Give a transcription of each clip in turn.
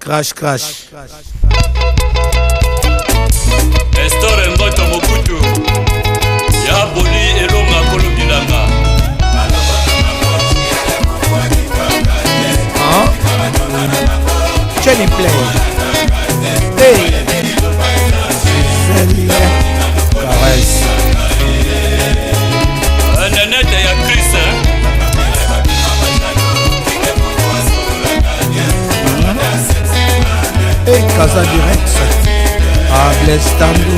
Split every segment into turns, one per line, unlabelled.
Crash crash.
Estore ngoto mokutu. Ya boli elonga kolo bilanga.
Hein? Jenny play. Hey. Caresse.
Nanette ya Chris.
Et Casa Direct. Ah, Blaise Tandou.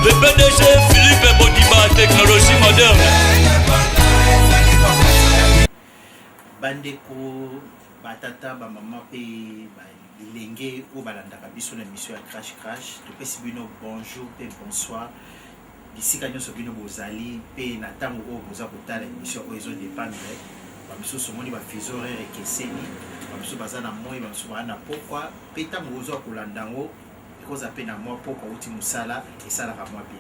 Le PDG Philippe Bodiba, technologie moderne.
Bandeko batata ba mama pe ba bilenge o balandaka biso na mission ya Crash Crash topesi bino bonjour pe bonsoir bisika nyonso bino bozali pe na tango o boza kotala émission oyo ezo dépendre ba biso somoni ba fizore rekeseni ba biso baza na moi ba biso bana pokwa pe tango ozo kolandango ekoza pe na moi pokwa uti musala esalaka moi pe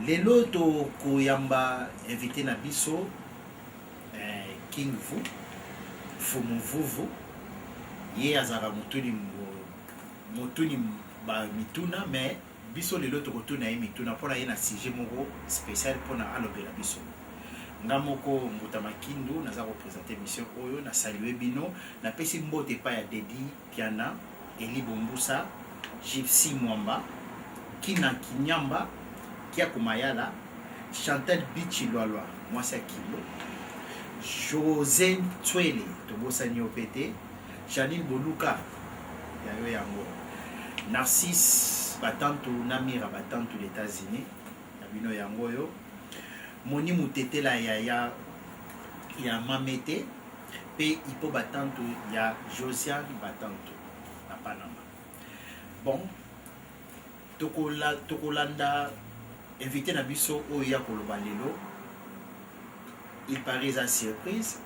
lelo to koyamba invité na biso King Vu Fumu Vuvu ye azara mutuni ba mituna mais biso lelo to kotuna ye mituna pona ye na sujet moko spécial pona alobela biso ngamoko Mbuta Makindu naza ko présenter mission oyo na saluer bino na pesi mbote pa ya Dedi Piana Eli Bombusa Gypsy Mwamba Kina Kinyamba Kia Kumayala Chantal Bichi Lwalwa Mwasa Kilo José Twele Tobosani Opete Janine Boluka Yayo Yango Narcisse Batantu Namira Batantu les États-Unis Nabino Yango yo Moni Mutete la Yaya Ya Mamete Pe Ipo Batantu Ya Josiane Batantu na Panama. Bon Tokolanda invité na biso Oya Koloba lelo. Il paraît à surprise,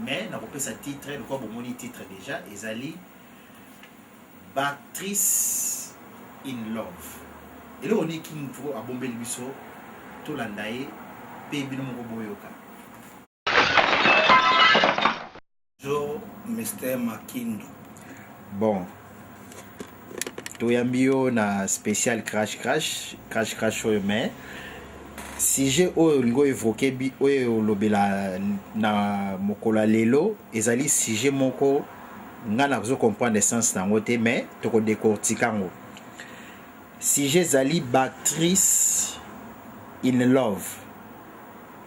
mais n'a pas sa titre, le quoi bon titre déjà, Ezali Bactrice in Love. Et là on est King Vu à bomber le biso, tout l'andaye, pays bino boyoka.
Bonjour, Mr. Makindu.
Bon, toyambio na spécial crash mais si j'ai olingo évoqué bi oyo lobela na mokola lelo ezali sujet moko ngana zo comprendre sens nango te mais toko décortiquer ngo sujet zali Bactrice in Love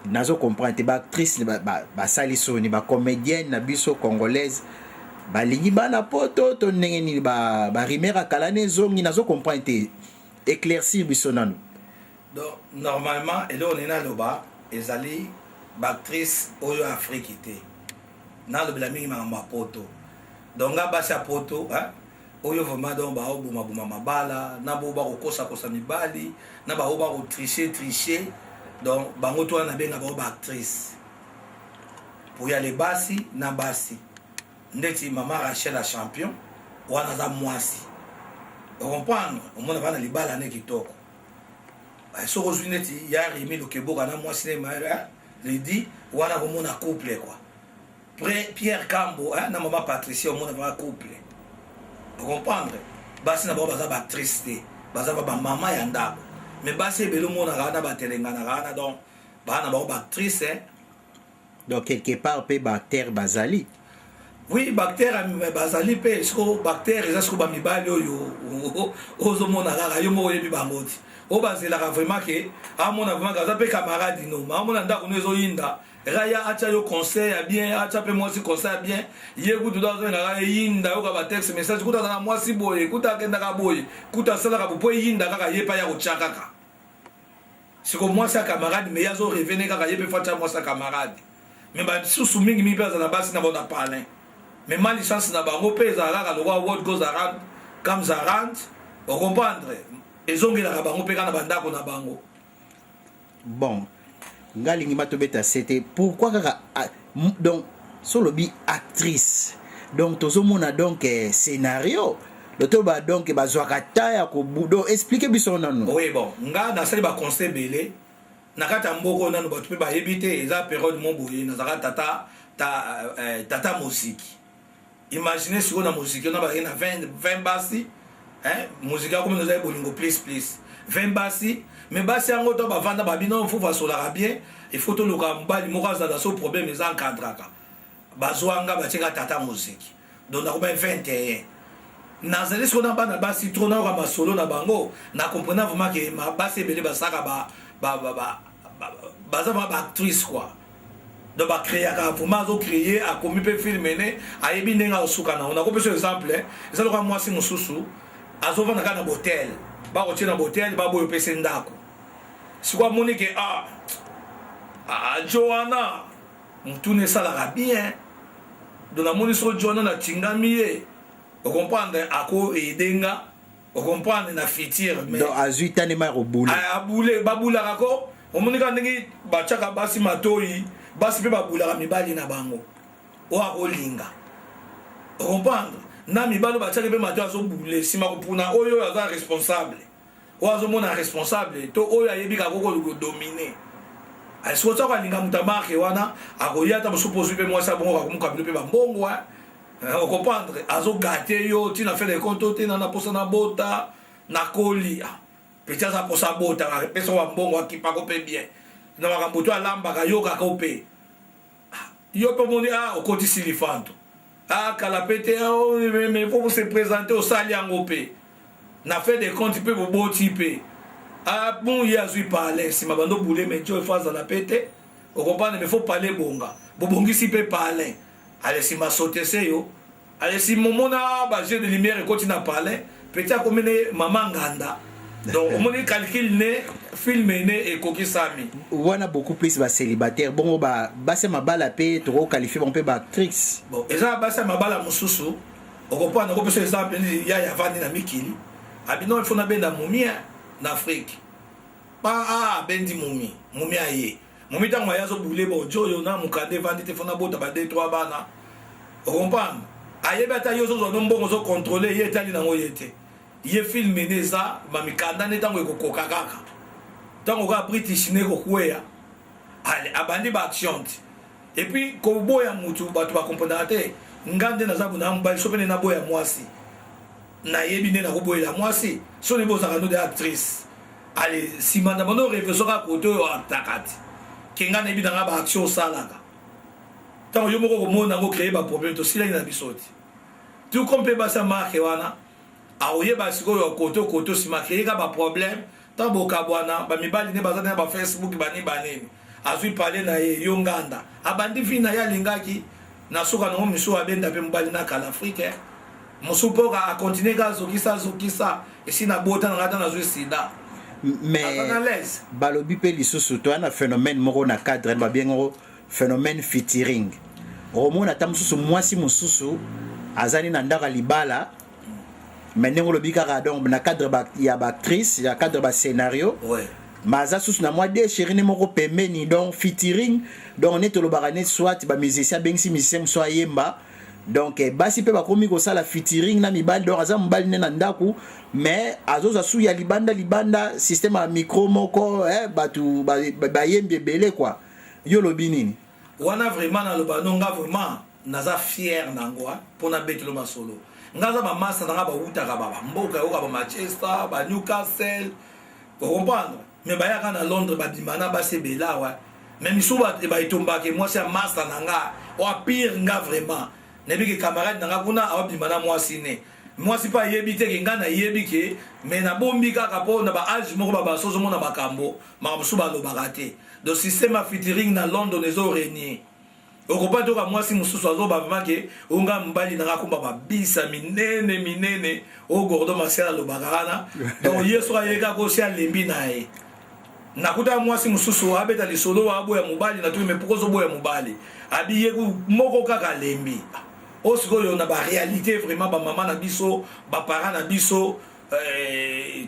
nazo comprendre te Bactrice ba saliso ni ba comédienne na biso congolaise balingi bana poto to ndenge ni ba rimera kalane zongi nazo comprendre te éclaircir biso nanu.
Donc, normalement, et là on est dans le bas, ils allaient Bactrice au Afrique. Dans le blaming, ma poto. Donc, là, bas poto, hein, au vraiment, donc, bah, au bouma mabala, na boba au kosa mibali, na ba au tricher. Donc, bah, on a bien d'abord Bactrice. Pour y aller bassi, na bassi. Ndeti maman Rachel la champion, ou on a moisi. Vous comprenez? On m'a pas les balles à qui toko. So il y a Rémi le Keboga na moi cinéma il dit voilà comment on a couple quoi. Pierre Cambo hein na maman Patricia on a couple. Vous comprenez? Basi na ba ba triste, basa ba maman ya ndabo. Mais basi belo mona rana ba telengana rana donc ba na ba triste.
Donc quelque part pe bactère bazali.
Oui, bactère bazali pe so bactère eza so ba mibali oyo ozo mona rara yo mo yebi bangoti. O bazela vraiment que a mon vraiment gaza pe camarade no ma mon anda ko nezo yinda raya acha yo conseil bien acha pe moi si conseil bien yegu tout dans na yinda yo ka ba texte message kuta na moi si boye kuta kenda ka boye kuta sala ka boye yinda kaka yepa ya uchaka ka siko moi sa camarade mais yazo revenir kaka yepe facha moi sa camarade mais ba susu mingi mi pesa na basi na bona parler mais ma licence na bango pesa kaka le what goes around comes around on comprendre.
Bon, ngali ngima tobeta c'était pourquoi donc solobi actrice donc tozomona donc scénario le toba donc bazwaka taya ko donc expliquer biso nanu.
Oui bon, nga na sali ba conseil belé nakata mboko nanu ba tupe ba yebite eza période mon boye na zaka tata tata muziki. Imaginez si on a musique, on a 20 bassi, musique comme nous avons bolingo please 20 bassi, mais bassi en auto ba vanda ba bino faut va bien, il faut tout le kambali mokaza dans ce problème les encadraka. Bazwanga ba teka tata musique. Donc on a 21. Nazali so na ba na bassi trop na ba solo na bango, na comprendre vraiment que ma bassi belé ba saka ba actrice quoi. Donc ba créer vraiment zo créer a commis pe filmer a yebi nenga osuka na on a ko par exemple ça le moi si mususu azova na kana hotel ba ko tina hotel ba boyo pese ndako si kwa monique Joanna mtune sala bien de la moniso Joanna na tingami on comprendre ako edenga on comprendre na fitir mais
donc azuita ne ma roboule
a boule ba boula rako on monika ndenge ba chaka basi matoi basi pe babulaka mibali na bango o akolinga comprendre na mibali batiaki pe mato azobule nsima kopuna oyo aza responsable oyo azomona responsable to oyo ayebi kakoko domine soki akolinga moto amarke wana akoya ata mosusu pozwi mpe mwasi abongo kakomuka bino mpe bambongo ocomprendre azogate yo ntina fe de compte te na posa na bota na kolia peti aza posa bota apesa bambongo akipako mpe bien na makambo to alambaka yo kaka mpe yo mpe omoni okotisi lifanto kala pete mais faut se présenter osali yango mpe na fait de compte mpe boboti mpe bon ye azwi parle nsima bando bule mais jo efo azala pete okomprendre mais faut parler bonga bobongisi mpe parle ale nsima sotese yo ale nsima omona bajeu de lumière ekoti na parle peti akomene mama nganda donc on moni calcul ne film ne ekokisami
wana beaucoup plus ba célibataire bongo ba se mabala pe to qualifier bon pe ba actrice
bon eza ba se mabala mususu okopana ko pesa exemple ya vandi na mikili abino il faut na benda mumia na Afrique pa bendi mumia ye mumi tango yazo bule bo joyo na mukade vandi te fona bota ba 2-3 bana okopana ayebata yo zo mbongo zo contrôler ye tali na ngoyete ye filme neza mamikanda ne tango ekokoka kaka tango ka british ne kokweya ale abandi ba action et puis ko boya mutu batu ba comprendre te ngande na zabu na mbali so pene na boya mwasi na yebi ne na ko boya mwasi so ne boza kando de actrice ale simanda bono réflexion ka koto atakati kenga ne bi na ba action salaka tango yo moko ko mona ko créer ba problème to sila ina bisoti tout comme ba sa marque wana aoyeba sikoyo koto sima créer ba problème tambo kabwana ba mibali ne bazana ba Facebook bani banini azui parler na ye yonganda abandi fina ya lingaki na soka no miso abenda pe mbali na kala Afrique musupoka a continuer ga zokisa esina bota na ngata na zui sida
mais balobi pe lisusu to na phénomène moko na cadre ba bien phénomène featuring romona tamsusu mwasi mususu azali na ndaka libala maintenant le bikara donc na cadre ya ba actrice ya cadre ba scénario
ouais
maza sous na moi de chéri ne moko pembeni donc featuring donc on est le baranet soit ba musicien bengsi musicien soit yemba donc basi pe ba komi ko sala featuring na mibali donc aza mbali ne na ndaku mais azoza sou ya libanda système a micro moko batu ba yembe belé quoi yo lobi nini
wana vraiment na lobanonga vraiment naza fier nangwa pona betelo masolo ngaza ba masa nga ba utaka baba mboka yo ba Manchester ba Newcastle pour comprendre mais ba yaka na Londres ba dimana ba sebela wa même sou ba itomba ke moi c'est masa nga o pire nga vraiment nebi ke camarade nga kuna a dimana moi sine moi si pas yebite ke nga na yebike mais na bombi kaka po na ba age moko ba sozo mona bakambo ma sou ba lo bagate do système featuring na Londres les oreniers okopa toka mwasi mususu azoba vraiment ke onga mbali na komba ba bisa minene o gordo masiala lo bagana donc yeso ayeka ko sia lembi nae nakuta mwasi mususu abeta lisolo abo ya mubali na tume pokozo bo ya mubali abiye ku moko kaka lembi o sikoyo na ba réalité vraiment ba mama na biso ba parents na biso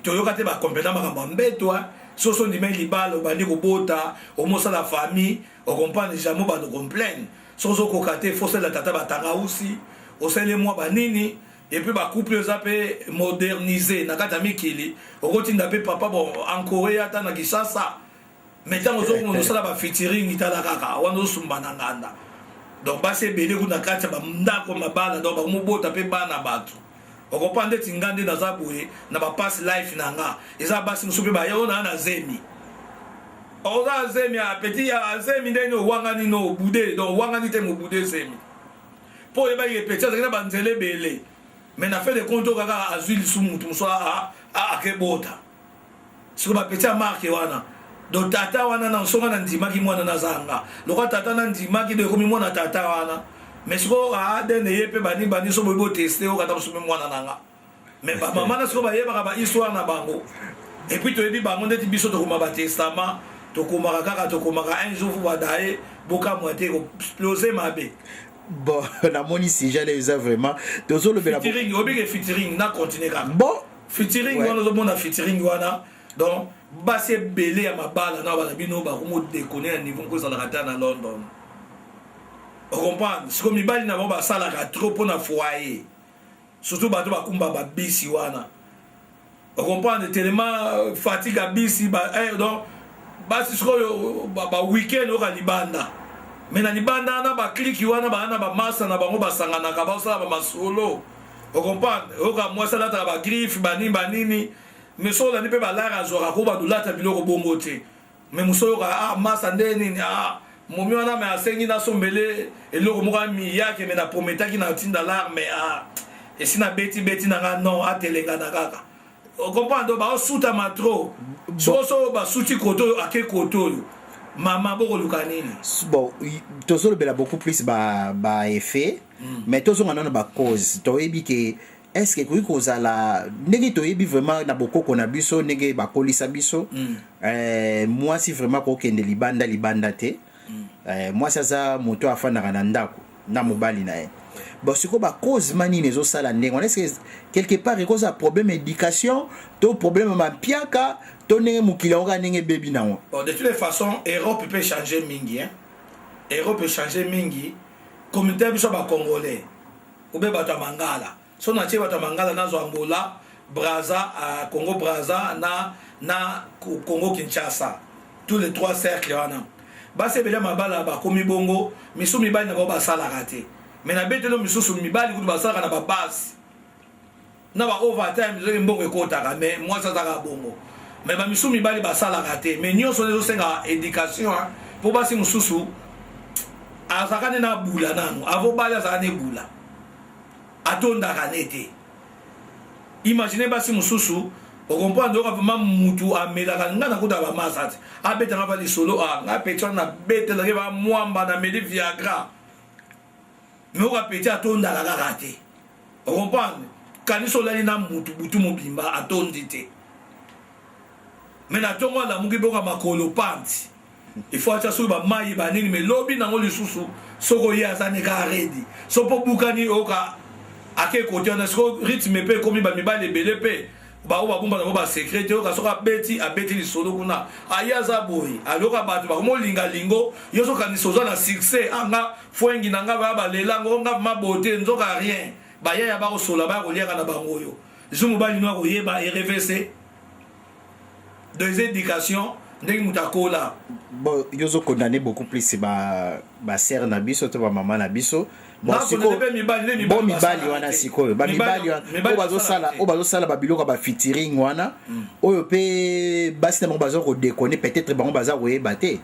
toyoka te ba compétent makambo mbetwa soso ndimai libalo bandi kobota omosa la famille on comprend déjà mo ba de complain soso kokate fosse la tata batanga aussi osele moi banini et puis ba couple zape moderniser na kata mikili okotinda pe papa bon en Corée ata na Kinshasa maintenant ozo ko sala ba featuring itala kaka wano sumbana nganda donc basi ebele kuna kati ya bandako mabala donc bakomobota mpe bana bato okopa ndeti nga nde naza boye na bapasi life na nga eza basi mosusu mpe bayo na zemi oza zemi apeti ya zemi ndeni owangani no obude donc owangani te mobude zemi mpo oyebaki epeti azalaki na banzela ebele mais na fait de compte kaka azwi lisu mutu mosu akebota siko bapeti ya marke wana donc tata wana na nsonga na ndimaki mwana na zanga lokwa tata na ndimaki de ekomi mwana tata wana mais siko adene ye mpe bani so boyi boteste okata mosu mpe mwana na nga mais bamama na siko bayebaka bahistoire na bango epuis toyebi bango ndeti biso tokoma batestament tokomaka kaka tokomaka un jour fu badaye bokamwa te koexplose mabe.
Bon, namoni sujet là eza vraiment tozolobela
featuring obike featuring na continue kaka
bon
featuring wana ozomona featuring wana donc basi ebele ya mabala na bana bino bakomodekone na niveau kozalaka ta na London ocomprendre siko mibali na bango basalaka trop mpona foyer surtout bato bakumba babisi wana ocomprendre tellement fatigue abisi donc basi sikoyo ba weekend oka libanda mais na libanda na bakliki wana bana bamasa na bango basanganaka baosala bamasolo ocomprendre oka mwasalata bagriffe banini mais so olandi mpe balara azwaka ko badolata biloko bongo te mais mosolo oka masa nde nini momi wana me asengi nasombele eloko moko amiyake me naprometaki na tinda lar mais esi na beti na nga non atelengana kaka ocomprendre baosutama trop so basuti koto oyo ake koto oyo mama bokoluka nini
bon tozolobela beaucoup plus ba effet mais tozonga nano ba cause toyebi ke est-ce que koki kozala ndenge toyebi vraiment na bokoko na biso ndenge bakolisa biso mwasi vraiment kokende libanda te mwasi aza moto afandaka na ndako na mobali na ye bon siko ba cause manini ezosala ndenge on est-ce que quelque part ekoza problème éducation to problème mampiaka to ndenge mokili yango kaka ndenge bebi nango.
Bon, de toutes les façons Europe peut changer mingi Europe peut changer mingi communauté biso ba congolais oube bato ya mangala so na tie bato ya mangala nazo Angola Brazza Congo Brazza na Congo Kinshasa tous les trois cercles wana basi ebele mabala bakomi bongo misu mibali na bao basalaka te mais na betelo misusu mibali kutu basalaka na babasi na ba overtime zoki mbongo ekotaka mais mwasi azaka bongo mais bamisu mibali basalaka te mais nyonso ezosenga éducation mpo basi mosusu azalaka ne na bula nano avobali azalaka ne bula atondaka ne te imagine basi mosusu okomprendre oka vraiment mutu amelaka nga nakuta bamasa te abetanga pa lisolo nga peti wana nabetelaki bamwamba na meli viagra mais oka peti atondaka kaka te okomprendre kanisi olali na mutu butu mobimba atondi te mais na ntongo alamuki boka makolo panti il faut atia soki bamai banini mais lobi nango lisusu soko ye aza neka aredi so mpo bukani oka ake kote wana siko rythme mpe ekomi bamibali ebele mpe bao babumba nango basekret te oka soki abeti lisolo kuna aye aza boye aloka bato bakomolinga lingo yo sokanisi oza na succès nga fwengi na nga baya balelango nga mabote nzoka rien bayaya bakosola baya koliaka na bango oyo zo mobali no akoyeba erevese des éducations ndenge mutu akola
bon yozo condamné beaucoup plus ba sœur na biso to ba maman na biso bon siko bon mibali wana sikoyo ba mibali wana o bazosala ba biloko ba featuring wana oyo pe basi na bazo ko déconner peut-être bango baza koyeba te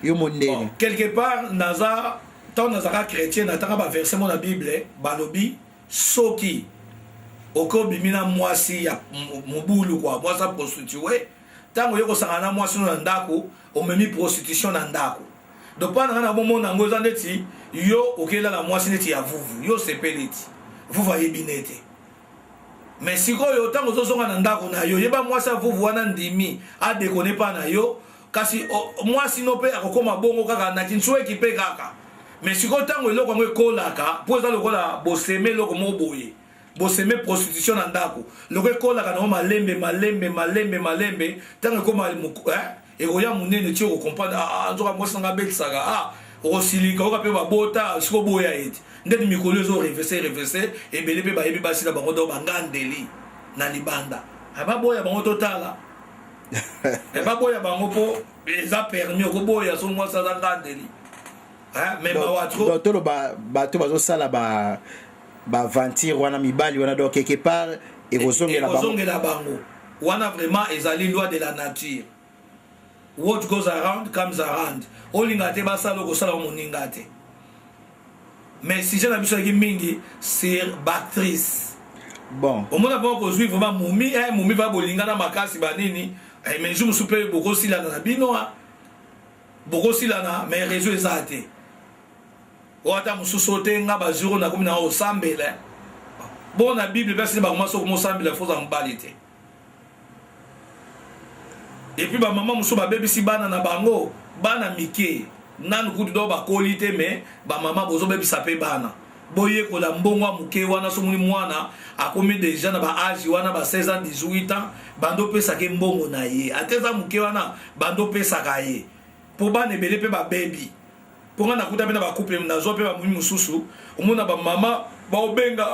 yo mondeni
quelque part naza tant nazaka chrétien nataka ba verset mo na Bible balobi soki okobimina mwasi ya mobulu kwa mwasa prostituée tango yoko sangana mwasi na ndako omemi prostitution na ndako donc pana na bomo na ngoza ndeti yo okela la mwasi neti ya vuvu yo sepeleti vuvu ayebinete mais sikoyo tango zozonga na ndako na yo yeba mwasi ya vuvu wana ndimi a déconner pa na yo kasi mwasi no pe akokoma bongo kaka na kinchwe kipe kaka mais sikoyo tango eloko ngo ekolaka po eza lokola boseme loko moboye boseme prostitution na ndako loko ekolaka na malembe tango ekoma ekoya munene ti okokomprendre nzoka mwasi nanga abetisaka okosilika oka mpe babota siko boya ete ndeti mikolo ezo revese ebele mpe bayebi basila bango to bangandeli na libanda baboya bango totala baboya bango mpo eza permis okoboya so mwasi aza ngandeli mais mawa trop
donc tolo bato bazosala baventure wana mibali wana donc quelque part ekozongela
bango wana vraiment ezali loi de la nature. What goes around comes around. Olinga te basala kosala moninga te. Mais si j'ai la biso ki mingi sur Bactrice.
Bon.
Au moins avant ko suivre vraiment Moumi va bolinga na makasi banini. Mais je me soupe beaucoup si la na bino. Beaucoup si la na mais réseau ezate. Wata mususote nga bazuro na komi na osambele. Bon na Bible personne ba commencer ko mosambele faut en balité. Et puis ba maman muso ba bébé si bana na bango bana mike nanu kutu do ba kolite mais ba maman bozo bébé sapé bana boye ko la mbongo muke wana so muni mwana akomi déjà na ba âge wana ba 16 ans 18 ans bando pesa ke mbongo na ye ateza muke wana bando pesa ka ye pour bana ebele pe ba baby pour na kuta pe na ba couple na zo pe ba muni mususu omona ba mama ba obenga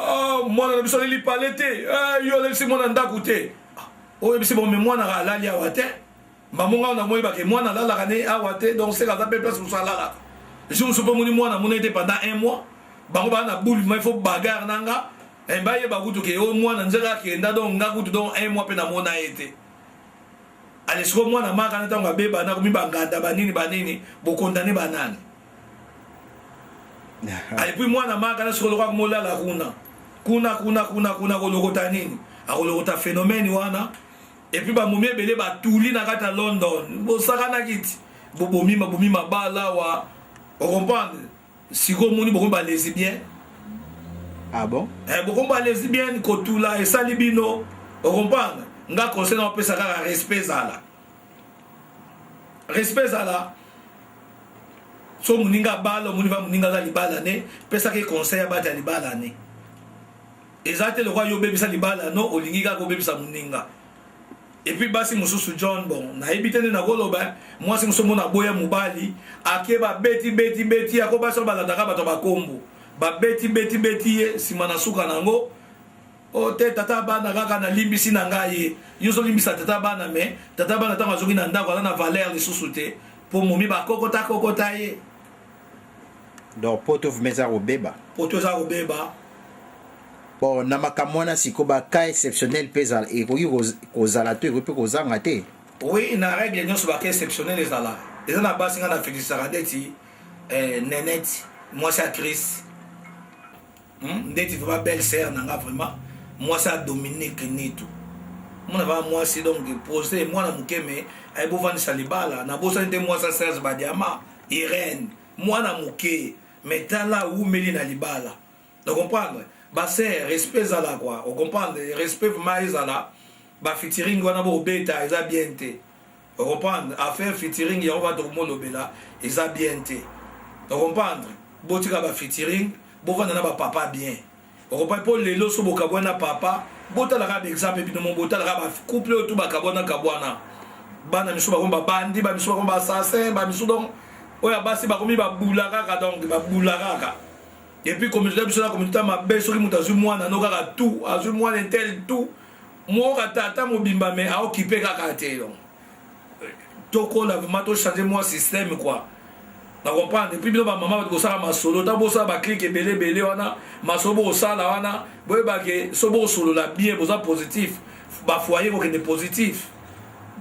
mwana na biso li palete yo le si mwana ndakute o ebisi bon mais mwana alali awate mamunga na moi ba ke mwana la kane awate donc c'est la place pour ça là je me souviens moni mwana mona était pendant 1 mois bango ba na boule mais il faut bagarre nanga et ba ye ba kutu ke o mwana nzeka ke nda donc nga kutu donc 1 mois pe na mona été allez so mwana maka na tanga beba na komi banganda banini bo condamner banani allez puis mwana maka na so lokwa mola la kuna ko lokota nini akolokota phénomène wana. Et puis ba mumie belé ba touli na kata London bo sakana kiti bo bomima bala wa on comprend si ko moni bo ba lesbien
ah bon
bo ba lesbien ko tula et salibino on comprend nga conseil na pesa ka respect zala so muninga bala muni va muninga za libala ne pesa ke conseil ba ta libala ne ezate le roi yo bebisa libala no olingi ka ko bebisa muninga. Et puis basi mususu John bon na ebitene na koloba moi si musomo na boya mubali akeba beti akoba so baladaka bato bakombo ba beti simana suka nango o te tata bana kaka na limbisi na ngai yo so limbisa tata bana me tata bana tanga zoki na ndako na valeur les susute pour momi ba kokota ye
donc poto vmeza robeba bon na makamwana siko ba cas exceptionnel pesa et kozala to et kozanga te
oui na règle nyonso ba cas exceptionnel ezala na basi nga na Félix Saradeti Nenette moi c'est Chris ndeti va belle sœur nanga vraiment moi c'est Dominique Nitu mon va moi c'est donc posé moi na mukeme ay bo vani salibala na bo sante moi ça Serge Badiama Irène moi na muke metala ou meli na libala donc comprendre ba c'est respect za la quoi on comprend respect mais za la ba featuring wana bo beta eza bien te on comprend affaire featuring ya on va donc molobela eza bien te on comprendre botika ba featuring bo vana na ba papa bien on comprend pour les loso bo kabwana papa bota la ka exemple bino mon bota la ba couple tout ba kabwana bana miso ba komba bandi ba miso ba komba assassin ba miso donc oya basi ba komi ba bulaka donc ba bulaka. Et puis communauté biso la communauté ma be soki muta zu mwana no kaka tout azu mwana tel tout mo ka tata mobimba mais a occupé kaka te donc toko la vraiment to changer moi système quoi na comprendre et puis bino ba maman ko sala masolo ta bo sala ba clique belé wana masobo ko sala wana boye ba ke sobo solo la bien boza positif ba foyer ko que positif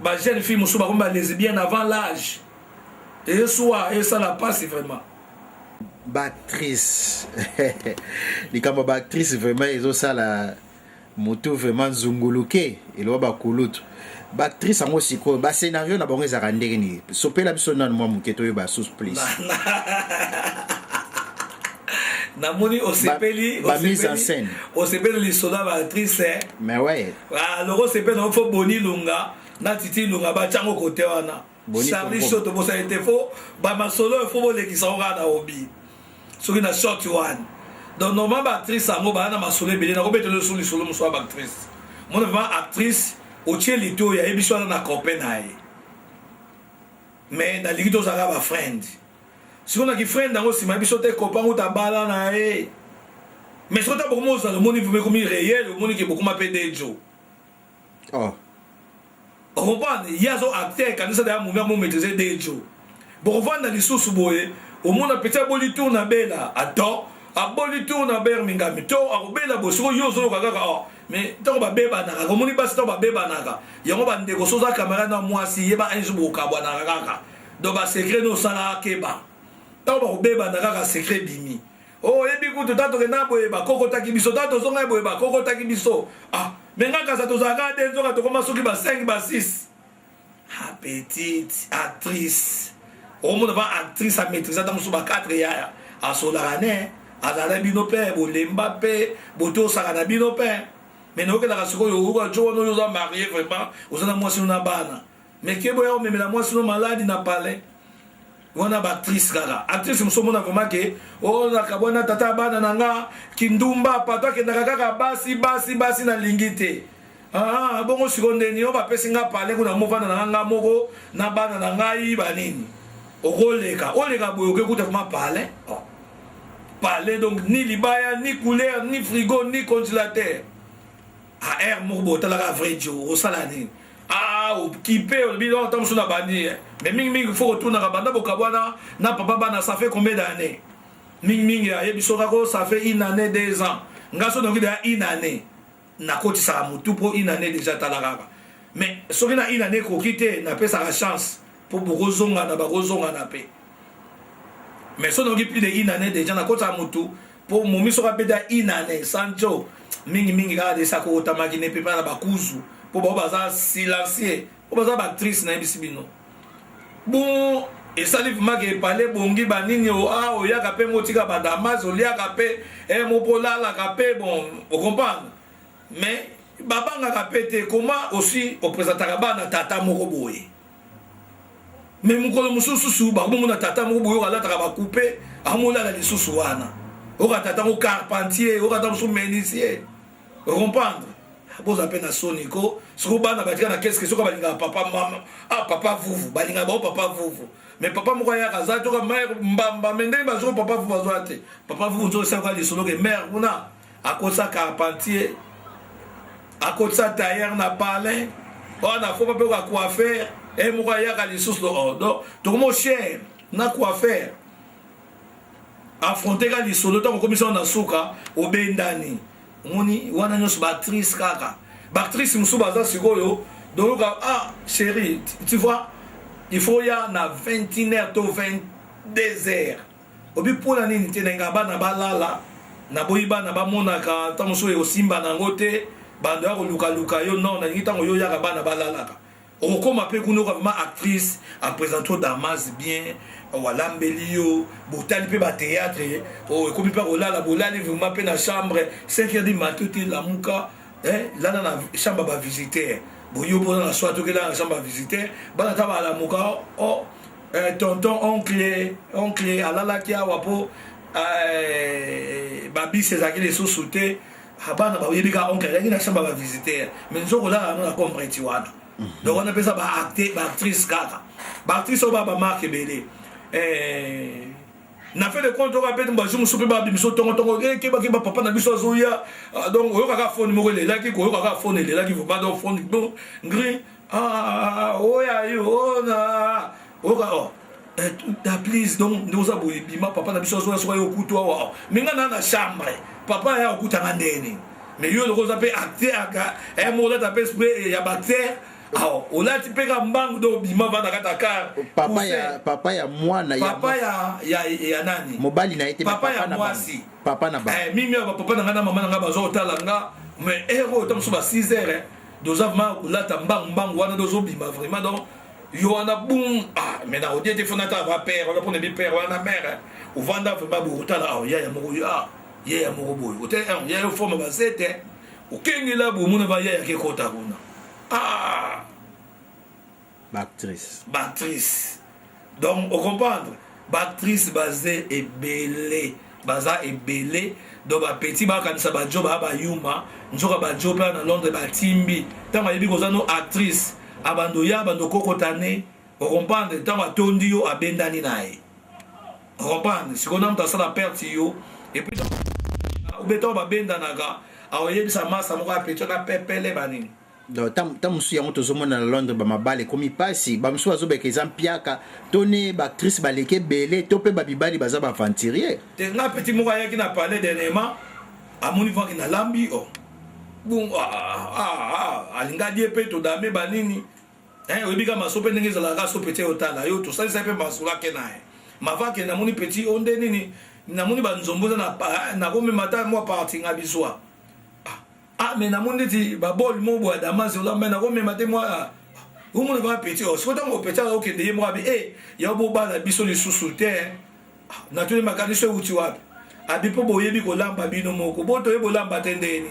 ba jeune fille muso ba ko ba lesbienne avant l'âge et soit et ça la passe vraiment
Bactrice likambo Bactrice vraiment ezosala moto vraiment zunguluke elo bakulutu Bactrice ango siko ba scénario na bango ezaka ndenge ni sopela biso nanu mwa muketo yo ba sous please
na moni osepeli
ba mise en scène
osepeli li soda ba actrice
mais ouais
alors osepeli on faut boni lunga na titi lunga ba chango kote wana Charlie Soto bosa été faux ba masolo il faut les qui sont na obi soki na short one donc normalement actrice ango ba na masolo belé na ko betelo solo solo muso ba actrice mon vraiment actrice o tcheli to ya ebiso na Copenhague mais na ligito za ba friend si on a qui friend ango si ma biso te copain ou ta bala na e mais so ta beaucoup ça le moni vous comme réel le moni qui beaucoup m'appelle Dejo
oh
on comprend il y a zo acteur quand ça d'ailleurs mon maîtriser Dejo bon vendre les sous boye au monde a petit aboli tour na bela attends aboli tour na ber mingami to akobela bosiko yo zo kaka mais tant ba beba na ka komoni basi to ba beba na ka yango ba ndeko soza caméra na mwasi yeba un jour ka bwana kaka do ba secret no sala keba tant ba beba na kaka secret bimi oh ebi kutu tato ke na boyeba koko taki biso tato zonga boyeba koko taki biso mais ngaka sa to zaka de zonga to koma soki ba 5 ba 6 petite actrice au monde va actrice à maîtriser dans son 4 ya a solarane azala bino pe bolemba pe boto sakana bino pe mais no ke la siko yo ko jo no yo za marié vraiment ozana mwasi na bana mais ke boya o memela mwasi no maladi na palais wana ba actrice kaka actrice msomona vraiment ke o na kabona tata bana nanga kindumba pato ke ndaka basi na lingite bongo sikonde ni o ba pesinga palais kuna movana nanga moko na bana na ngai banini oleka boyo ke kuta vraiment palais palais donc ni libaya ni couleur ni frigo ni congélateur air moko talaka vrai jo o salani o kipe o bidon tam suna bandi mais mingi faut retourner à banda bokabwana na papa bana ça fait combien d'années mingi ya bisoka ko ça fait 1 année 2 ans ngaso donc il y a 1 année na koti sa mutu pour 1 année déjà talaka mais soki na 1 année ko kite na pesa la chance pour bozonga na bazonga na pe mais so donc plus de 1 année déjà na koti sa mutu pour momi so rapeda 1 année sancho mingi ga de sa ko tamaki ne pepa na bakuzu pour baza silencieux pour baza actrice na bisibino bon et ça livre mage parler bongi banini o yaka pe motika badamas o liaka pe mo polala ka pe bon on comprend mais babanga ka pété comment aussi au présentera bana tata moko boye mais mukolo mususu ba bongo na tata moko boye ala taka ba couper amola la lisusu wana o ka tata mo carpentier o ka tata mo menuisier on comprend boza pe na soniko soko bana batika na qu'est-ce que soko balinga papa mama papa vuvu balinga ba papa vuvu mais papa moko ya kaza to ka mère mbamba mende ba zo papa vuvu bazoate papa vuvu zo sa ka lisolo ke mère kuna akosa carpentier akosa tailleur na palais on a faut pas pe ka coiffeur et moko ya ka lisusu do to mo cher na coiffeur affronter ka lisolo to ko commission na suka obendani moni wana nyos actrice kaka actrice musuba za sikoyo donc chérie tu vois il faut ya na 21h to 22h obi pona nini te nga bana balala na boyiba na bamona ka tamuso yo simba na ngote bando ya luka yo non na ngitango yo ya ka bana balala ka o koma pe kuno vraiment actrice a présenter Damas bien wala mbelio botali pe ba théâtre o komi pa olala bolali vraiment pe na chambre 5h du matin la muka là na chambre ba visiter boyo pour na soir to que là na chambre ba visiter bana ta ba la muka tonton oncle alala kia wapo babi sezaki les sous-souté habana ba yebika oncle yangi na chambre ba visiter mais nzoko là na comprendre wana donc on appelle ça ba actrice kaka ba actrice o ba marque belé na fait le compte on rappelle ba jumu soupe ba biso tongo ke ba papa na biso zoya donc o kaka phone mo le la ki ko kaka phone le la ki va donc phone bon gris oya yo na o ka please donc nous a boyi bima papa na biso zoya so yo kuto wa minga na chambre papa ya okutanga ndeni mais yo le rosa pe acteur aka mo la tape spray ya bacteur ola tipeka mbangu do bima vana kataka
papa ya mwana ya
papa ya nani
mobali na ete
papa ya mwasi
papa na ba
mimi ya papa na ngana mama nga bazo talanga mais héros tam so ba 6h doza ma ola mbangu wana dozo bima vraiment donc yo wana boum mais na odié téléphonata va père on a pour ne père wana mère o vanda vraiment bo tala ya moko ya moko boy o te ya yo forme ba zete o kengela bo mona ba ya ke kota kuna Actrice. Donc, on comprend. Actrice basée et belée. Baza et belée. Donc, petit quand ça va job ba yuma, njoka ba job na Londres ba timbi. Tant ma yebi kozano actrice. Abando ya bando kokotane. On comprend. Tant ma tondi yo abendani nae. On comprend. Si on a ça la perte yo et puis au béton ba benda naga. Awoye bisa masa moko apetona pepele banini.
donc tant musu yango tozomona na Londres bamabale ekomi pasi bamusu bazobeka eza mpiaka to ne baactrice baleke ebele to mpe babibali baza baaventurier
te nga petit moko ayaki na parler dernièrement amoni vaki na lambi bon alinga die mpe todame banini oyebi ka maso mpe ndenge ezalaka so peti otala yo tosalisa mpe masolo ake na ye mavake namoni peti o nde nini namoni banzombo eza nakomema ta mwa parti nga biswa mais namoni neti baboli mo boya damasi olamba nakomema te mwa omona kaka peti siko ntango peti okende ye moko abi ya bobana biso lisusu te natuni makanisi euti wapi abi mpo boyebi kolamba bino moko botoye bolamba te ndeni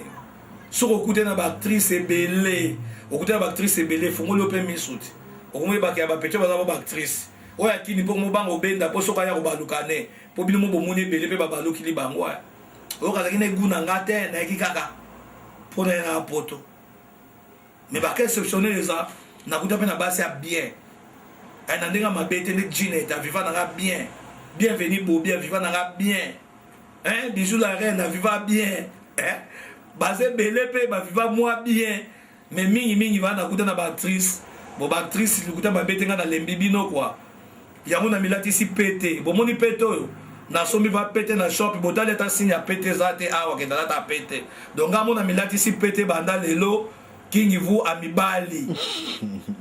soki okute na baactrice ebele okute na baactrice ebele fongoli yo mpe misuti okomoyebaka ya bapeti baza bo baactrice oyo akini mpo mobanga obenda mpo soki aya kobaluka ne mpo bino mo bomoni ebele mpe babalukili bango oyo kazaki na egu na nga te nayeki kaka mpo na ye na poto mais baka exceptionnel eza nakuta mpe na basi ya bien na ndenge mabe te nde jinet aviva nanga bien bienvenu bobi aviva nanga bien bijou la reine aviva bien baza ebele mpe baviva mwa bien mais mingi va nakuta na baactrice bo baactrice likuta mabe te nga na lembi bino kwa yango na milatisi pete bomoni pete oyo nasombi va pete na shop botali ata signe ya pete eza te awa kenda nata pete donc nga mona milatisi pete banda lelo kingi vu a mibali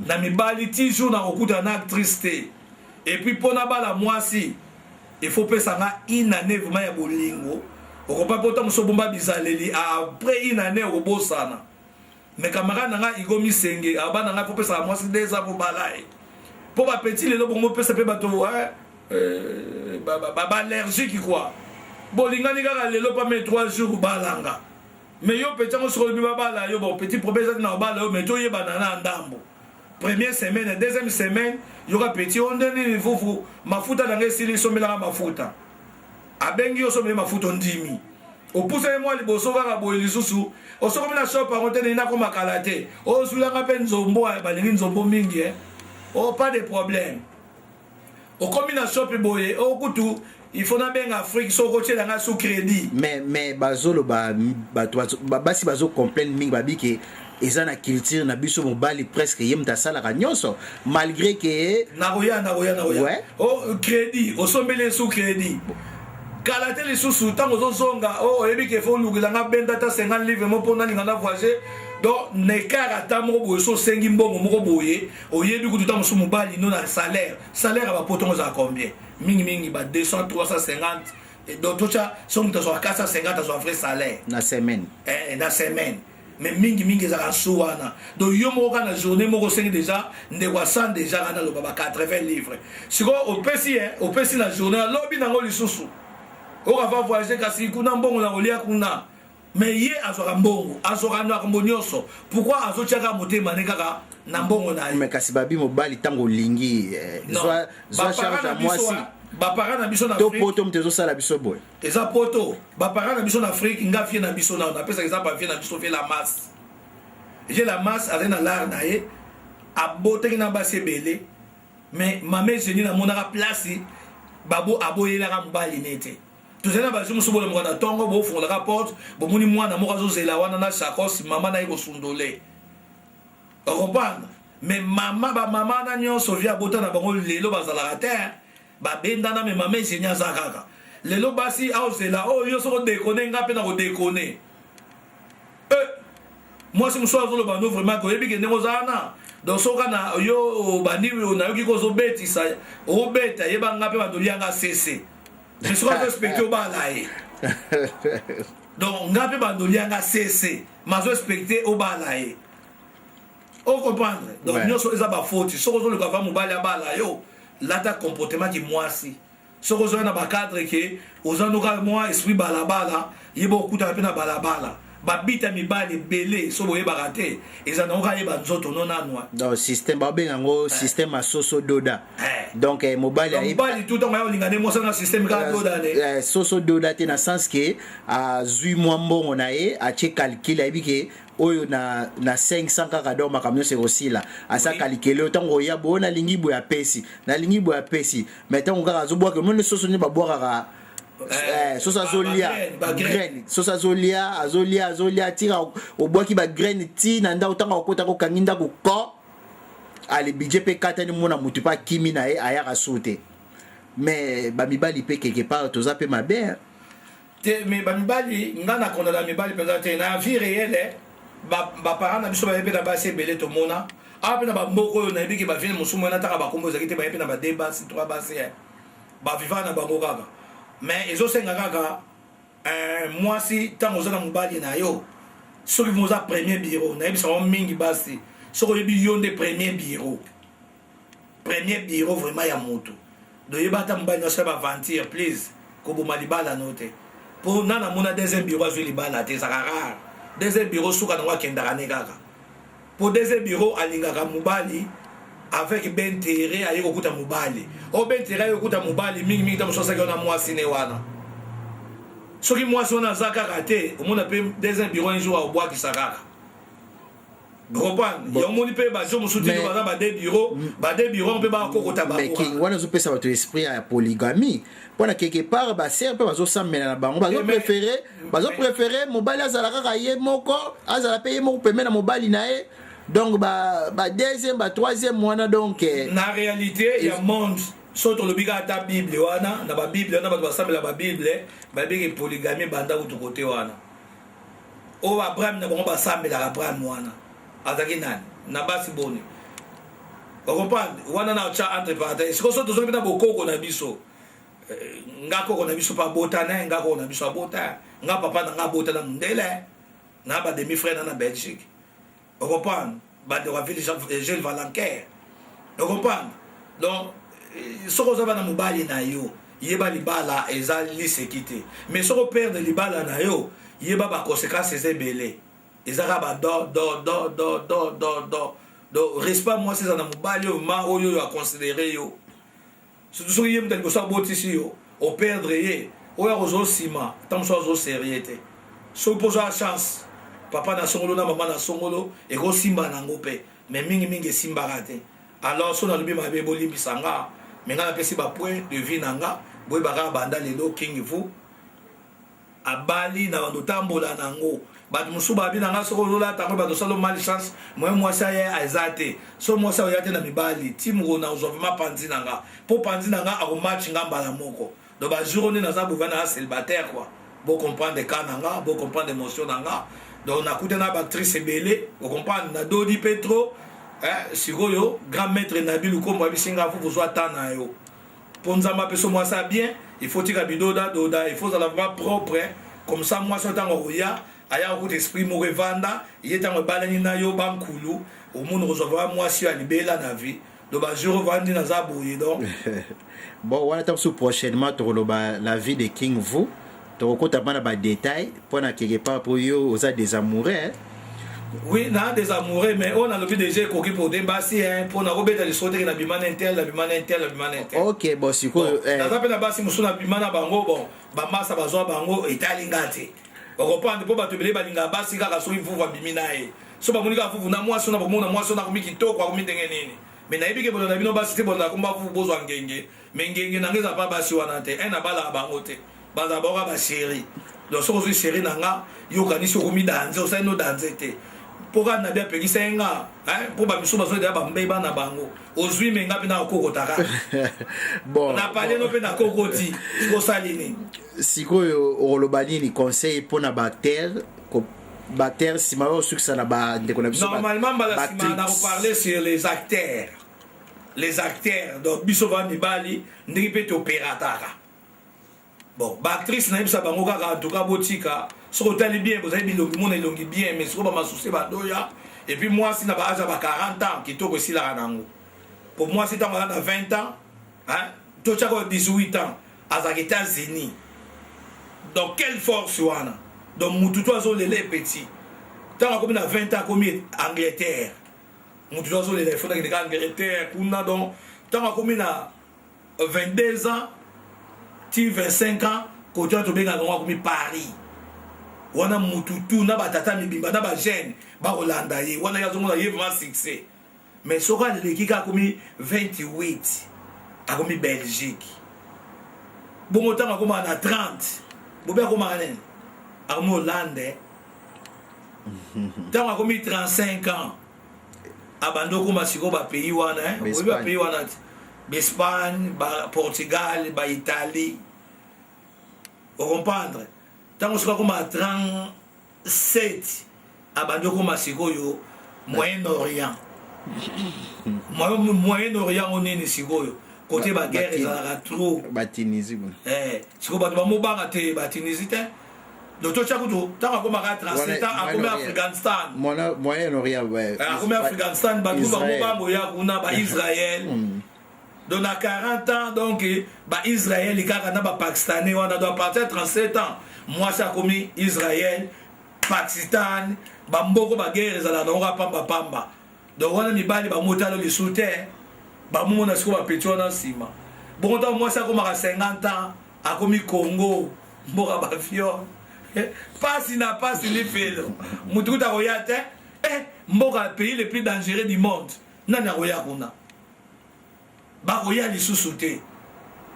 na mibali ti jour na kokuta na actrice te et puis mpona bala mwasi il faut pesa nga une année vraiment ya bolingo okopa pota mosobomba bizaleli après une année okobosana mais camarade na nga igomi senge abana nga faut pesa mwasi déjà pour balaye pour ba petit lelo bongo pesa pe bato allergique quoi bolingani kaka lelo pa mais 3 jours balanga mais yo petit ngo solo biba bala yo bon petit problème na bala yo mais to yebana na ndambo première semaine deuxième semaine yo ka petit on donne vous mafuta na ngesili somela mafuta abengi yo somela mafuta ndimi opousa moi liboso kaka boye lisusu osoko na shop a kontene na ko makala te o sulanga pe nzombo balingi nzombo mingi pas de problème au comme na shop boye o kutu il faut na benga Afrique so ko tshela nga sous crédit
mais bazolo basi bazo complain mingi babike eza na culture na biso mobali presque yemta sala ka nyonso malgré que
naroya
ouais.
Crédit osombele sous crédit kala te lisusu ntango ozozonga oyebi ke fo olukilanga benda ta 50 livre mo mpona ninga na voyager donc nekara ata moko boye so osengi mbongo moko boye oyebi kutu ta mosu mobali no na salaire abapotongo ezala combien mingi ba 200 350 donc tocha so moto azwaka 450 azwa vrai salaire
na semaine
mais mingi ezalaka nsu wana donc yo moko ka na journée moko osengi déjà ndeko ya 100 déjà kana loba ba 80 livre sikoyo opesi na journée alobi nango lisusu okava voyager kasi kuna mbongo na kolia kuna mais ye azwaka mbongo azwaka na kombo nyonso pourquoi azotiaka motema ne kaka na mbongo na ye
mais kasi babi mobali tango lingi zwa charge à moisi
bapara na biso na
Afrique to poto mtezo sala biso boy
eza poto bapara na biso na Afrique nga fie na biso na pesa exemple fie na biso fait la masse j'ai la masse avec na l'art na ye aboteki na basi ebele mais mame jeni na monaka place babo aboyelaka mobali nete tozali na bazo mosusu bola mokana ntongo bofungolaka porte bomoni mwana moko azozela wana na chakos mama na ye kosundole okomprendre mais bamama na nyonso vi abota na bango lelo bazalaka te babendana me mama egeni aza kaka lelo basi aozela oyo soko dekone nga mpe na kodekone mwasi mosusu azoloba no vraiment koyebi ke ndenge ozala na donc soka na yo bandi nayoki kozobetisa obeta yeba nga mpe bandolianga sese mais soki azorespecte obala ye donc nga mpe bandolianga sese mazorespecte obala ye ocomprendre donc nyonso eza bafoti soki ozoluka va mobali abala yo lata comportement ki mwasi soki ozoya na bacadre ke ozanoka mwa esprit balabala yeba okutana mpe na balabala babita mibali belé so boyebaka te eza nango kayeba nzoto no nanwa
donc système babenga yango système asoso doda donc mobali
tout ntango ya olingane mosana système kaka doda ne
soso doda te na sens ke azwi mwa mbongo na ye atie calcul ayebi ke oyo na 500 kaka donc makambo nyonso ekosila asa kalikele oyo ntango oya boyo nalingi boye apesi mais ntango kaka azobwaka mone soso nde babwakaka soso azolia graine soso azolia tira obwaki ba graine ti na nda otanga okota ko kanginda ko ko ali budget pe katani mona mutu pa kimi na ye ayaka soute mais ba mibali pe quelque part toza pe mabe
te mais ba mibali ngana kona la mibali pe te na vie réelle ba parents na biso ba pe na ba se belé to mona ape na ba mboko na biki ba vini musumo na taka ba kombo zakite ba pe na ba débat si trois ba se ba vivana ba ngokaka mais ezosenga kaka moi si ntango oza na mobali na yo soki moza premier bureau nayebisango mingi basi soki oyebi yo nde premier bureau vraiment ya moto doyeba ata mobali nyonso baventure please koboma libala no te mpo nana mona deuxième bureau azwi libala te ezaka rare deuxième bureau suka nango akendaka ne kaka mpo deuxième bureau alingaka mobali avec bentere aye kokuta mobali o bentere aye kokuta mobali mingi ta mosusu asaki wana mwasi ne wana soki mwasi wana aza kaka te omona mpe deuxième bureau un jour aobwakisa kaka comprendre yomoni mpe bajo mosusu tino baza bade bureau mpe bakokota
bango wana ezopesa bato esprit ya polygamie mpona quelque part basere mpe bazosambela na bango bazopréféré mobali azala kaka ye moko azala mpe ye moko pembe na mobali na ye donc ba deuxième ba troisième wana donc
na réalité ya monde so tolobi kaka ata bible wana na babible wana bato basambela babible babiki polygamie banda kutu kote wana oyo abraham na bango basambelaka abraham wana azalaki nani na basi boni ocomprendre wana na otya entre parenthèse sikoyo so tozoki mpe na bokoko na biso nga koko na biso mpe abotana nga koko na biso abota nga papa na nga abota na mondele na bademi frère na belgique ocomprendre bandeko ya ville Jules Valenquer ocomprendre donc soki ozaba na mobali na yo yeba libala eza liseki te mais soki operde libala na yo yeba baconséquence eza ebele ezaka do respect mwasi eza na mobali oyo ma oyo aconsidere yo surtout soki ye mutu liboso abotisi yo operdre ye oyo akozwa nsima ta mosusu azoserie te soki mpo ozwa chance papa na songolo na mama na songolo ekosimba nango mpe mais mingi esimbaka te alors so nalobi mabe bolimbisa nga me nga napesi bapoint de vie na nga boyebaka banda lelo king vu abali na bando tambola nango bato mosusu babi na nga soki ozolata yango bato osala malchance moye mwasi aye aza te so mwasi oya te na mibali ti moko na ozwa vraimen panzi na nga mpo panzi na nga akomatch nga mbala moko donc bajour nde naza bova na nga célibataire quoi bocomprendre ka na nga bocomprendre émotion na nga donc nakuta na baactrice ebele ocomprendre na dodi petro sikoyo grand maître nabil ukombo abisinga fo kozwa ta na yo mpo nzambe apeso mwasi bien il faut tika bidoda il faut ozala vraiment propre comme ça mwasi ntango okoya aya kokuta esprit moko evanda ye ntango ebalani na yo bankulu omoni kozwa vraiment mwasi oyo alibela na vie donc bajour ovandi naza boye donc
bon wana ta mosusu prochainement tokoloba la vie de king vu tokokota mpa na badétail mpona quelque part mpo yo oza des amoureux
oui na des amoureux mais on a le déjà ekoki pour debasi mpona kobeta liso teke na bimana intel
ok bon sikoyo
naza mpe na basi mosusu na bima na bango bon bamasa bazwa bango etalinga te okopande mpo bato ebele balingaka basi kaka soki mvuvu abimi na ye so bamoni kaka mvuvu na mwasi na bomona mwasi ona akomi kitoko akomi ndenge nini mais nayebi ke bono na bino basi te bono nakomba vuvu bozwa ngenge mais ngenge nange eza mpa basi wana te na balaka bango te bazala baoka basheri donc soki ozwi sheri na nga yokanisi okomi danze osali no danze te mpo kaka na bi apekisa ye nga mpo bamisu bazodeya bambei bana bango ozwi me nga mpe na kokotaka na pale no mpe na kokoti osali nini
sikoyo okoloba nini conseil mpona baacteur nsima oyo osukisa na bandeko na biso
normalement mbala nsima na koparle sur les acteurs donc biso ba mibali ndenge mpe toperataka bon baactrice nayebisa bango kaka en tout cas botika soki otali bien bozali bilongi mona elongi bien mais sikoyo bamasusi badoya et puis mwasi na baage ya ba 40 ans kitoko esilaka nango po mwasi ntango aza na 20 ans totyaka 18 ans azalaka États-Unis donc quelle force wana donc mutu to azolela epeti ntango akomi na 20 ans akomi Angleterre mutu to azolela ifona kendeka Angleterre kuna donc ntango akomi na 22 ans ti 25 ans koto tobengaka ngo akomi Paris wana mutu tu na batata mibimba na bagene bakolanda ye wana yazomona ye vraiment succès mais soki aleleki kaka akomi 28 akomi Belgique Bon autant akoma na 30 bobe akoma nene akomi Hollande ntango akomi 35 ans abandi okoma sikoyo bapays wana oyebi bapays wana ti baespagne baportugal baitalie ocomprendre ntango sikoyo akoma 37 abandi okoma sikoyo Moyen-Orient Moyen-Orient onene sikoyo côté baguerre ezalaka trop
batunisie
sikoyo bato bamobanga te batunisie te Docteur Chakuto, tant qu'on a 37 ans, à combien Afghanistan?
Moyen-Orient, ouais.
À combien Afghanistan, Israël. Donc à 40 ans, donc Israël, les Canada, Pakistanais, on doit partir 37 ans. Moi, ça a commis Israël, Pakistan, Bamboko, guerre, Zalanora, Pamba, Pamba. Donc on a mis bali, Bamotalo, les sous-terres, Bamona, Scoba, Pétion, Sima. Bon, moi, ça a 50 ans, à commis Congo, Mora, Bafion. Pas si n'a pas si les faits. Moutou ta royate, Mboka pays le plus dangereux du monde. Nana royakuna. Ba roya li sous-souté.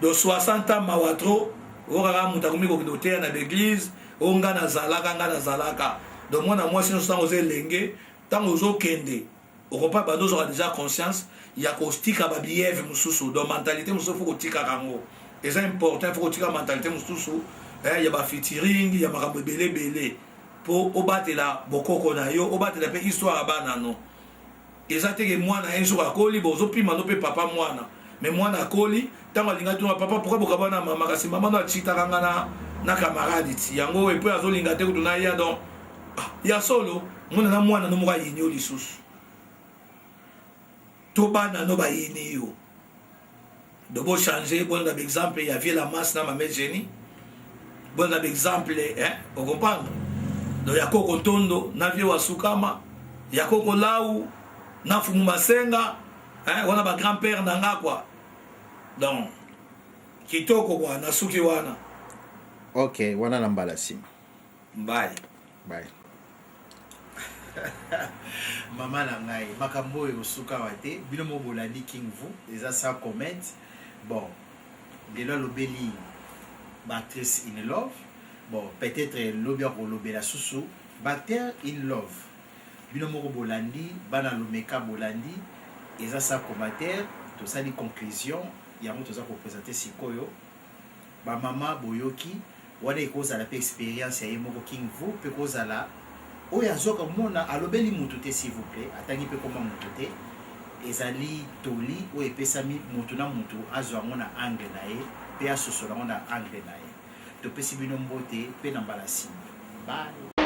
De 60 ans mawatro, orara mutakomi communauté na l'église, onga na zalaka. Donc moi na moi si nous sommes aux lenge, tant aux kende. Au repas bados aura déjà conscience, il y a caustique à babiève mususu. Donc mentalité mususu faut tika kango. Et c'est important faut tika mentalité mususu. Il y a des featuring, il y a des belé pour obattre la bokoko na yo, obattre la histoire à banano. Et ça que moi na un jour à Koli, bozo pi manope papa moi na. Mais moi na Koli, tant que linga tu papa pourquoi bokabana mama kasi maman na chita kanga na camarade ti. Yango et puis azo linga te kutuna ya donc ya solo, mona na moi na no mo yinyo lisusu. To bana no ba yinyo. De beau changer, bon exemple, il y avait la masse na ma mère génie. Bon exemple, vous comprenez? Donc, il y a Koko Tondo, Navie Wasukama, il y a Koko Laou, Nafumu Masenga, on a ma grand-père Nanga quoi. Donc, Kitoko quoi, Nasuki Wana.
Ok, Wana Nambalasi.
Bye.
Bye.
Maman Nangai, Makambo et Osuka Wate, Binomo Bolandi King Vu, les asa comment. Bon, de là le belli. Actrice in love, bon peut-être l'obia pour l'obela susu, Bacteur in love, binomoko bolandi, bana lomeka bolandi, et ça commentaire, tout ça les conclusions, il y a tout ça pour présenter sikoyo, ba mama boyoki, wana cause à la expérience ya yemoko king vous, peut cause à la, oya zoka mona alobeli mutute s'il vous plaît, atangi pe comment mutute, ezali toli o epesami mutu na mutu azwa mona angle na ye. Pe asosola on a angle na ye. To pesi bino mbote pe na balasi. Bye.